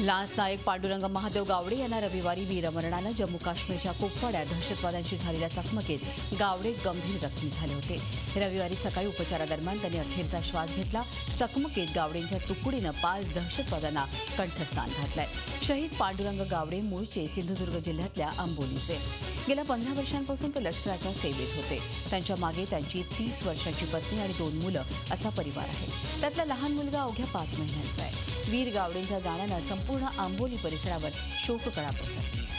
Lance नायक पांडुरंग महादेव गावडे यांना रविवारी वीरमरणानं जम्मू काश्मीरच्या कुपवाड्यात दहशतवाद्यांशी झालेल्या चकमकीत गावडे गंभीर जखमी झाले होते। रविवारी सकाळी उपचारादरम्यान त्यांनी अखेरचा श्वास घेतला। चकमकीत गावडेंच्या तुकडीनं 5 दहशतवाद्यांना कंठस्नान घातलंय। शहीद पांडुरंग गावडे मूळचे सिंधुदुर्ग जिल्ह्यातल्या अंबोलीचे। गेल्या 15 वर्षांपासून ते लष्कराच्या सेवेत होते। त्यांच्या मागे त्यांची 30 वर्षांची पत्नी आणि 2 मुलं असा परिवार आहे। त्यातला लहान मुलगा अवघ्या 5 महिन्यांचा आहे। वीर गावडेंच्या जाण्यानं संपूर्ण आंबोली परिसरावर शोककळा पसरली आहे।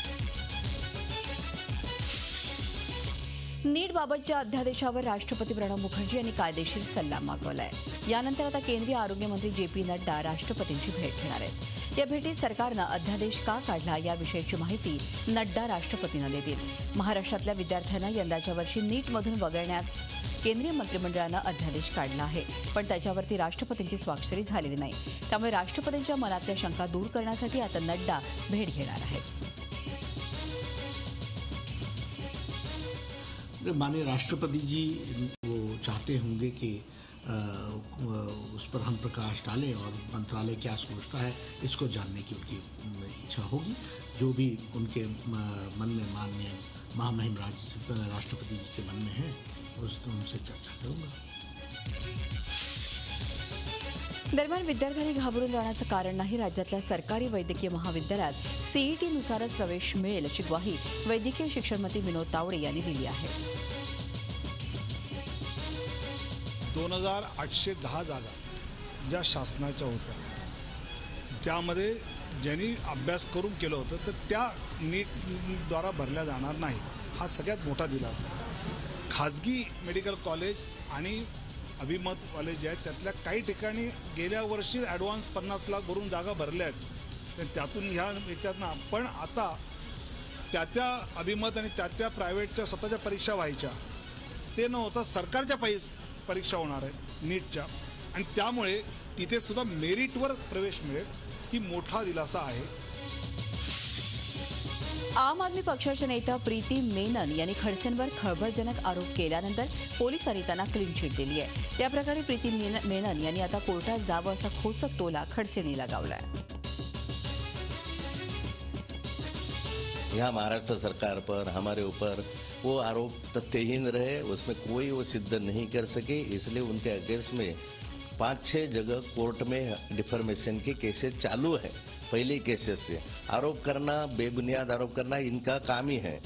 नीटबाबतच्या अध्यादेशावर राष्ट्रपती प्रणव मुखर्जी यांनी कायदेशीर सल्ला मागवलाय। यानंतर आता केंद्रीय आरोग्य मंत्री जे.पी. नड्डा राष्ट्रपतींची भेट घेणार आहेत। या भेटीत सरकारनं अध्यादेश का काढला याविषयीची माहिती नड्डा राष्ट्रपतींना देतील। महाराष्ट्रातल्या विद्यार्थ्यांना यंदाच्या वर्षी नीटमधून वगळण्यात केंद्रीय मंत्रिमंडळानं अध्यादेश काढला आहे, पण त्याच्यावरती राष्ट्रपतींची स्वाक्षरी झालेली नाही। त्यामुळे राष्ट्रपतींच्या मनातल्या शंका दूर करण्यासाठी आता नड्डा भेट घेणार आहेत। माननीय राष्ट्रपति जी वो चाहते होंगे कि उस पर हम प्रकाश डालें और मंत्रालय क्या सोचता है इसको जानने की उनकी इच्छा होगी। जो भी उनके मन में माननीय महामहिम राष्ट्रपति जी के मन में है उनसे चर्चा करूंगा। दरम्यान विद्यार्थ्यांनी घाबरून जाण्याचं कारण नाही। राज्यातल्या सरकारी वैद्यकीय महाविद्यालयात सीईटीनुसारच प्रवेश मिळेल अशी ग्वाही वैद्यकीय शिक्षण मंत्री विनोद तावडे यांनी दिली आहे। 2810 जागा ज्या शासनाच्या होत्या त्यामध्ये ज्यांनी अभ्यास करून केलं होतं तर त्या नीटद्वारा भरल्या जाणार नाही। हा सगळ्यात मोठा दिलासा। खाजगी मेडिकल कॉलेज आणि अभिमत कॉलेज जे आहेत त्यातल्या काही ठिकाणी गेल्या वर्षी ॲडव्हान्स 50 लाख भरून जागा भरल्या आहेत। तर त्यातून ह्या याच्यातनं पण आता त्या अभिमत आणि त्या प्रायव्हेटच्या स्वतःच्या परीक्षा व्हायच्या ते न होता सरकारच्या परीक्षा होणार आहेत नीटच्या, आणि त्यामुळे तिथे सुद्धा मेरिटवर प्रवेश मिळेल ही मोठा दिलासा आहे। आम आदमी पक्षाच्या नेत्या प्रीती मेनन यांनी खडसेंवर खळबळजनक आरोप केल्यानंतर पोलिसांनी त्यांना क्लीन चिट दिली आहे। या प्रकारे प्रीती मेनन यांनी आता कोर्टात जावं असा खोचक टोला खडसेंनी लगावलाय। यहाँ महाराष्ट्र सरकार पर हमारे ऊपर वो आरोप तथ्यहीन रहे, उसमें कोई वो सिद्ध नहीं कर सके, इसलिए उनके अगेंस्ट में 5-6 जगह कोर्ट में डिफर्मेशन के केसेस चालू है। पहले केसेस से आरोप करना, बेबुनियाद आरोप करना इनका काम ही है।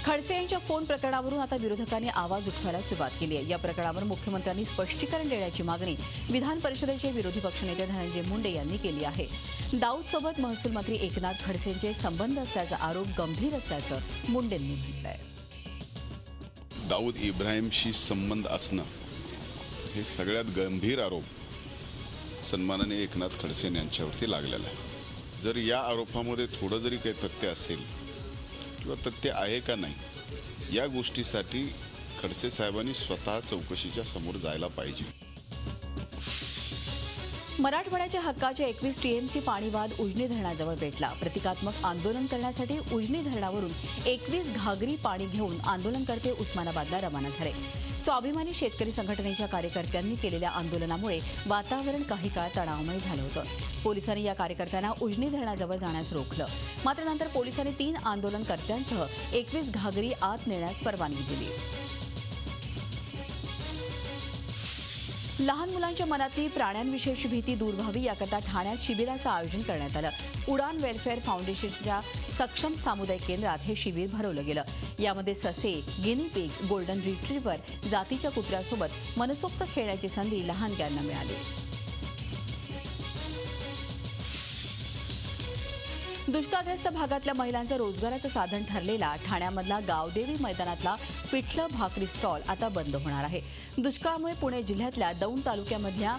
खडसे यांच्या फोन प्रकरणावरून आता विरोधकांनी आवाज उठवायला सुरुवात केली आहे। या प्रकरणावर मुख्यमंत्र्यांनी स्पष्टीकरण देण्याची मागणी विधान परिषदेचे विरोधी पक्षनेते धनंजय मुंडे यांनी केली आहे। दाऊदसोबत महसूल मंत्री एकनाथ खडसेंचे संबंध असल्याचा आरोप गंभीर असल्याचं मुंडेंनी म्हटलंय। दाऊद इब्राहिमशी संबंध असणं हे सगळ्यात गंभीर आरोप सन्माननीय एकनाथ खडसे यांच्यावरती लागलेला आहे। जर या आरोपामध्ये थोडं जरी काही तथ्य असेल किंवा तथ्य आहे का नाही या गोष्टीसाठी खडसे साहेबांनी स्वतः चौकशीच्या समोर जायला पाहिजे। मराठवाड्याच्या हक्काचे 21 टीएमसी पाणी वाद उजनी धरणाजवळ पेटला। प्रतिकात्मक आंदोलन करण्यासाठी उजनी धरणावरून 21 घागरी पाणी घेऊन आंदोलनकर्ते उस्मानाबादला रवाना झाले। स्वाभिमानी शेतकरी संघटनेच्या कार्यकर्त्यांनी केलेल्या आंदोलनामुळे वातावरण काही काळ तणावमय झालं होतं। पोलिसांनी या कार्यकर्त्यांना उजनी धरणाजवळ जाण्यास रोखलं, मात्र नंतर पोलिसांनी 3 आंदोलनकर्त्यांसह 21 घागरी आत नेण्यास परवानगी दिली। लहान मुलांच्या मनातली प्राण्यांविषयीची भीती दूर व्हावी याकरता ठाण्यात शिबिराचं आयोजन करण्यात आलं। उडान वेलफेअर फाउंडेशनच्या सक्षम सामुदायिक केंद्रात हे शिबिर भरवलं गेलं। यामध्ये ससे, गिनी पिग, गोल्डन रिट्रीव्हर जातीच्या कुत्र्यासोबत मनसोक्त खेळण्याची संधी लहानग्यांना मिळाली। दुष्काळग्रस्त भागातल्या महिलांचं रोजगाराचं साधन ठरलेला ठाण्यामधला गावदेवी मैदानातला पिठलं भाकरी स्टॉल आता बंद होणार आहे। दुष्काळामुळे पुणे जिल्ह्यातल्या दौंड तालुक्यामधल्या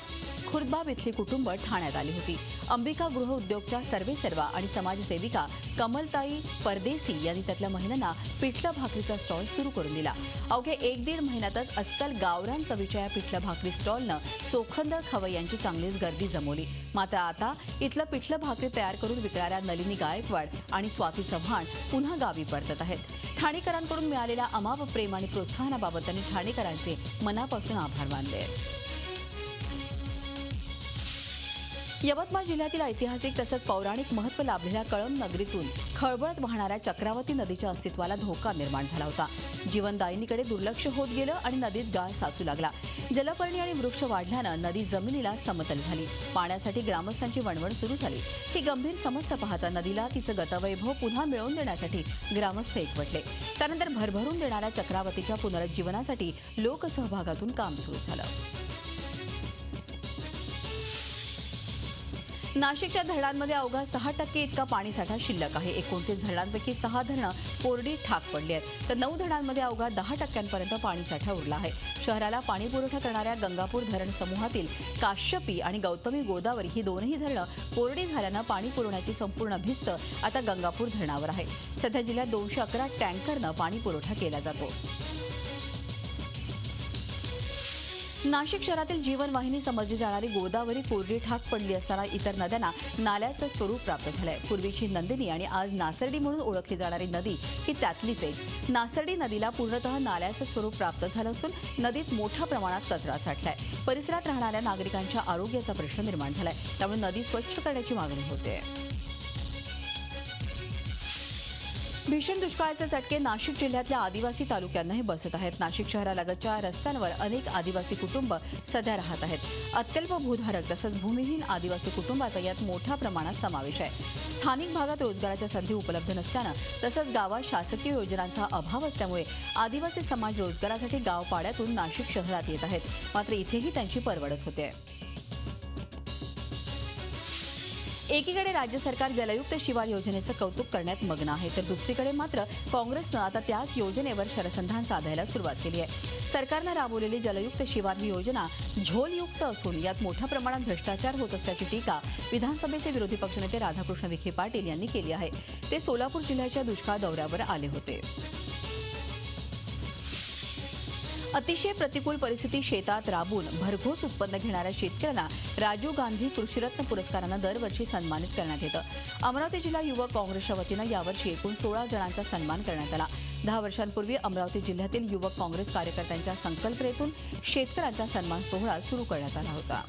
खुर्दबाब इथली कुटुंब ठाण्यात आली होती। अंबिका गृह उद्योगच्या सर्वेसर्वा आणि समाजसेविका कमलताई परदेसी यांनी त्यातल्या महिलांना पिठलं भाकरीचा स्टॉल सुरू करून दिला। अवघ्या 1-1.5 महिन्यातच अस्सल गावरान चवीच्या या पिठलं भाकरी स्टॉलनं सोखंदळ खवय्यांची चांगलीच गर्दी जमवली। मात्र आता इथलं पिठलं भाकरी तयार करून विकणाऱ्या नलिनी गायकवाड आणि स्वाती चव्हाण पुन्हा गावी परतत आहेत। ठाणेकरांकडून मिळालेल्या अमाप प्रेम आणि प्रोत्साहनाबाबत त्यांनी ठाणेकरांचे मनापासून आभार मानले आहेत। यवतमाळ जिल्ह्यातील ऐतिहासिक तसंच पौराणिक महत्त्व लाभलेल्या कळंब नगरीतून खळबळत वाहणाऱ्या चक्रावती नदीच्या अस्तित्वाला धोका निर्माण झाला होता. जीवनदायिनीकडे दुर्लक्ष होत गेलं आणि नदीत गाळ साचू लागला. जलपर्णी आणि वृक्ष वाढल्यानं नदी जमिनीला समतल झाली. पाण्यासाठी ग्रामस्थांची वणवण सुरू झाली. ही गंभीर समस्या पाहता नदीला तिचं गतवैभव पुन्हा मिळवून देण्यासाठी ग्रामस्थ एकवटले. त्यानंतर भरभरून देणाऱ्या चक्रावतीच्या पुनरुज्जीवनासाठी लोकसहभागातून काम सुरू झालं. नाशिकच्या धरणांमध्ये अवघा 6% इतका पाणीसाठा शिल्लक आहे. 29 धरणांपैकी 6 धरणं कोरडी ठाक पडली आहेत, तर 9 धरणांमध्ये अवघा 10% पाणीसाठा उरला आहे. शहराला पाणी पुरवठा करणाऱ्या गंगापूर धरण समूहातील काश्यपी आणि गौतमी गोदावरी ही दोनही धरणं कोरडी झाल्यानं पाणी पुरवण्याची संपूर्ण भिस्त आता गंगापूर धरणावर आहे. सध्या जिल्ह्यात 211 टँकरनं पाणी पुरवठा केला जातो. नाशिक शहरातील जीवनवाहिनी समजली जाणारी गोदावरी कोरडी ठाक पडली असताना इतर नद्यांना नाल्याचं स्वरूप प्राप्त झालंय. पूर्वीची नंदिनी आणि आज नासर्डी म्हणून ओळखली जाणारी नदी ही त्यातलीच एक. नासर्डी नदीला पूर्णतः नाल्याचं स्वरूप प्राप्त झालं असून नदीत मोठ्या प्रमाणात कचरा साठलाय. परिसरात राहणाऱ्या नागरिकांच्या आरोग्याचा प्रश्न निर्माण झालाय, त्यामुळे नदी स्वच्छ करण्याची मागणी होते. भीषण दुष्काळाचे चटके नाशिक जिल्ह्यातल्या आदिवासी तालुक्यांनाही बसत आहेत. नाशिक शहरालगतच्या रस्त्यांवर अनेक आदिवासी कुटुंब सध्या राहत आहेत. अत्यल्प भूधारक तसंच भूमिहीन आदिवासी कुटुंबाचा यात मोठ्या प्रमाणात समावेश आहे. स्थानिक भागात रोजगाराच्या संधी उपलब्ध नसल्यानं तसंच गावात शासकीय योजनांचा अभाव असल्यामुळे आदिवासी समाज रोजगारासाठी गावपाड्यातून नाशिक शहरात येत आहेत. मात्र इथेही त्यांची परवडच होते. एकीकडे राज्य सरकार जलयुक्त शिवार योजनेचं कौतुक करण्यात मग्न आहे, तर दुसरीकडे मात्र काँग्रेसनं आता त्याच योजनेवर शरसंधान साधायला सुरुवात केली आहे. सरकारनं राबवलेली जलयुक्त शिवार ही योजना झोलयुक्त असून यात मोठ्या प्रमाणात भ्रष्टाचार होत असल्याची टीका विधानसभेचे विरोधी पक्षनेते राधाकृष्ण विखे पाटील यांनी केली आहे. ते सोलापूर जिल्ह्याच्या दुष्काळ दौऱ्यावर आले होते. अतिशय प्रतिकूल परिस्थिती शेतात राबून भरघोस उत्पन्न घेणाऱ्या शेतकऱ्यांना राजीव गांधी कृषीरत्न पुरस्कारानं दरवर्षी सन्मानित करण्यात येतं. अमरावती जिल्हा युवक काँग्रेसच्या वतीनं यावर्षी एकूण 16 जणांचा सन्मान करण्यात आला. 10 वर्षांपूर्वी अमरावती जिल्ह्यातील युवक काँग्रेस कार्यकर्त्यांच्या संकल्पनेतून शेतकऱ्यांचा सन्मान सोहळा सुरू करण्यात आला होता.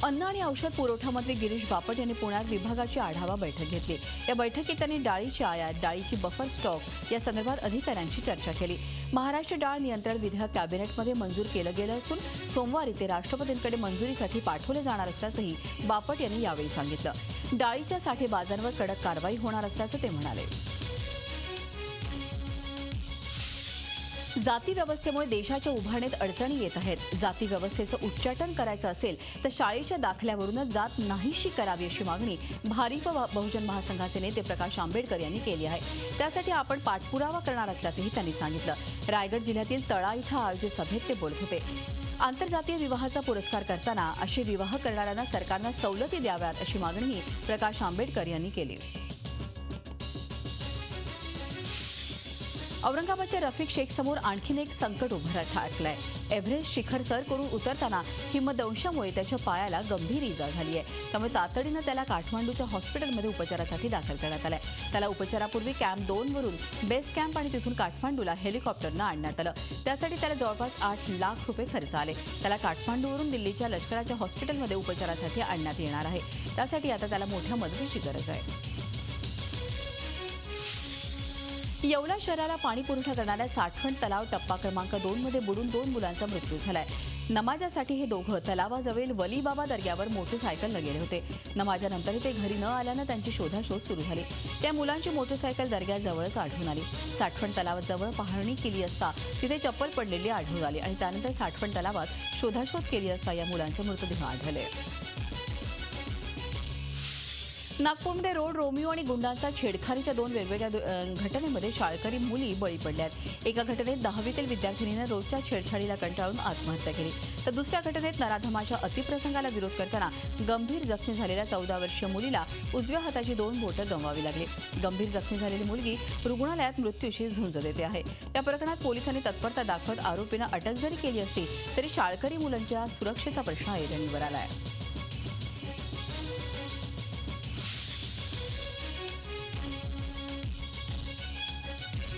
अन्न आणि औषध पुरवठा मंत्री गिरीश बापट यांनी पुण्यात विभागाची आढावा बैठक घेतली. या बैठकीत त्यांनी डाळीची आयात, डाळीची बफर स्टॉक या संदर्भात अधिकाऱ्यांची चर्चा केली. महाराष्ट्र डाळ नियंत्रण विधेयक कॅबिनेटमध्ये मंजूर केलं गेलं असून सोमवारी ते राष्ट्रपतींकडे मंजुरीसाठी पाठवले जाणार असल्याचंही बापट यांनी यावेळी सांगितलं. डाळीच्या साठेबाजांवर कडक कारवाई होणार असल्याचं ते म्हणाले. जाती व्यवस्थेमुळे देशाच्या उभारणीत अडचणी येत आहेत. जाती व्यवस्थेचं उच्चाटन करायचं असेल तर शाळेच्या दाखल्यावरूनच जात नाहीशी करावी अशी मागणी भारिप बहुजन महासंघाचे नेते प्रकाश आंबेडकर यांनी केली आहे. त्यासाठी आपण पाठपुरावा करणार असल्याचंही त्यांनी सांगितलं. रायगड जिल्ह्यातील तळा इथं आयोजित सभेत ते बोलत होते. आंतरजातीय विवाहाचा पुरस्कार करताना असे विवाह करणाऱ्यांना सरकारनं सवलती द्याव्यात अशी मागणीही प्रकाश आंबेडकर यांनी केली. औरंगाबादच्या रफिक शेख समोर आणखीन एक संकट उभं ठाकलंय. एव्हरेस्ट शिखर सर करून उतरताना हिमदंशामुळे त्याच्या पायाला गंभीर इजा झाली आहे. त्यामुळे तातडीनं त्याला काठमांडूच्या हॉस्पिटलमध्ये उपचारासाठी दाखल करण्यात आलंय. त्याला उपचारापूर्वी कॅम्प 2 वरून बेस कॅम्प आणि तिथून काठमांडूला हेलिकॉप्टरनं आणण्यात आलं. त्यासाठी त्याला जवळपास 8 लाख रुपये खर्च आले. त्याला काठमांडूवरून दिल्लीच्या लष्कराच्या हॉस्पिटलमध्ये उपचारासाठी आणण्यात येणार आहे. त्यासाठी आता त्याला मोठ्या मदतीची गरज आहे. येवला शहराला पाणी पुरवठा करणाऱ्या साठवण तलाव टप्पा क्रमांक 2 मध्ये बुडून 2 मुलांचा मृत्यू झालाय. नमाजासाठी हे दोघं तलावाजवळील वलीबाबा दर्ग्यावर मोटरसायकलनं गेले होते. नमाजानंतर ते घरी न आल्यानं त्यांची शोधाशोध सुरू झाली. त्या मुलांची मोटरसायकल दर्ग्याजवळच आढळून आली. साठवण तलावाजवळ पाहणी केली असता तिथे चप्पल पडलेली आढळून आली आणि त्यानंतर साठवण तलावात शोधाशोध केली असता या मुलांचे मृतदेह आढळले. नागपूरमध्ये रोड रोमिओ आणि गुंडांचा छेडखानीच्या 2 वेगवेगळ्या घटनेमध्ये शाळकरी मुली बळी पडल्यात. एका घटनेत 10वीतील विद्यार्थिनीनं रोजच्या छेडछाडीला कंटाळून आत्महत्या केली, तर दुसऱ्या घटनेत नराधमाच्या अतिप्रसंगाला विरोध करताना गंभीर जखमी झालेल्या 14 वर्षीय मुलीला उजव्या हाताची 2 बोटं गमवावी लागली. गंभीर जखमी झालेली मुलगी रुग्णालयात मृत्यूशी झुंज देते आहे. या प्रकरणात पोलिसांनी तत्परता दाखवत आरोपींना अटक जरी केली असली तरी शाळकरी मुलांच्या सुरक्षेचा प्रश्न ऐरणीवर आलाय.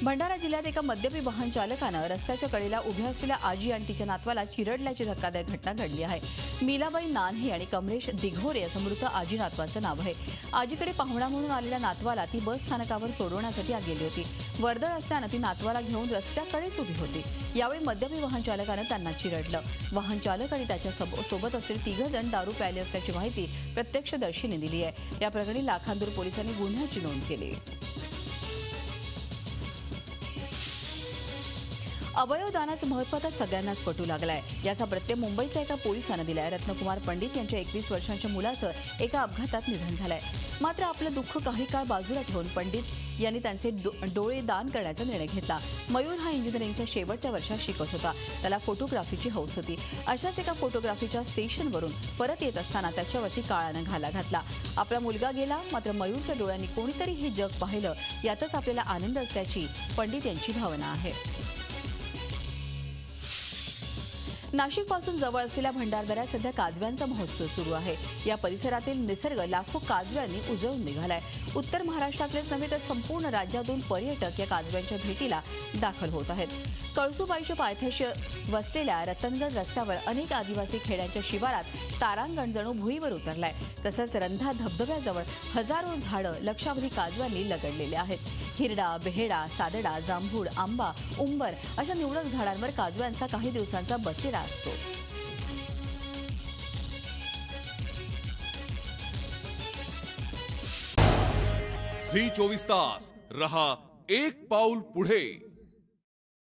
भंडारा जिल्ह्यात एका मद्यपी वाहन चालकानं रस्त्याच्या कडेला उभ्या असलेल्या आजी आणि तिच्या नातवाला चिरडल्याची धक्कादायक घटना घडली आहे. मीलाबाई नान्हे आणि कमलेश दिघोरे असं मृत आजी नातवाचं नाव आहे. आजीकडे पाहुणा म्हणून आलेल्या नातवाला ती बस स्थानकावर सोडवण्यासाठी गेली होती. वर्दळ असल्यानं ती नातवाला घेऊन रस्त्याकडेच उभी होती. यावेळी मद्यपी वाहन चालकानं त्यांना चिरडलं. वाहन चालक आणि त्याच्या सोबत असलेले 3 जण दारू प्यायले असल्याची माहिती प्रत्यक्षदर्शींनी दिली आहे. या प्रकरणी लाखांदूर पोलिसांनी गुन्ह्याची नोंद केली. अवयवदानाचं महत्त्व आता सगळ्यांनाच पटू लागलंय. याचा प्रत्यय मुंबईच्या एका पोलिसानं दिलाय. रत्नकुमार पंडित यांच्या 21 वर्षांच्या मुलाचं एका अपघातात निधन झालंय. मात्र आपलं दुःख काही काळ बाजूला ठेवून पंडित यांनी त्यांचे डोळे दान करण्याचा निर्णय घेतला. मयूर हा इंजिनिअरिंगच्या शेवटच्या वर्षात शिकत होता. त्याला फोटोग्राफीची हौस होती. अशाच एका फोटोग्राफीच्या सेशनवरून परत येत असताना त्याच्यावरती काळानं घाला घातला. आपला मुलगा गेला, मात्र मयूरच्या डोळ्यांनी कोणीतरी हे जग पाहिलं, यातच आपल्याला आनंद असल्याची पंडित यांची भावना आहे. नाशिकपासून जवळ असलेल्या भंडारदऱ्यात सध्या काजव्यांचा महोत्सव सुरू आहे. या परिसरातील निसर्ग लाखो काजव्यांनी उजळून निघालाय. उत्तर महाराष्ट्रातलेच नव्हे तर संपूर्ण राज्यातून पर्यटक या काजव्यांच्या भेटीला दाखल होत आहेत. कळसुबाईच्या पायथ्याशी वसलेल्या रतनगड रस्त्यावर अनेक आदिवासी खेड्यांच्या शिवारात तारांगण जणू भुईवर उतरलाय. तसंच रंधा धबधब्याजवळ हजारो झाडं लक्षावधी काजव्यांनी लगडलेले आहेत. हिरडा, बेहेडा, सादडा, जांभूळ, आंबा, उंबर अशा निवडक झाडांवर काजव्यांचा काही दिवसांचा बसेरा असतो. झी 24 तास रहा एक पाऊल पुढे.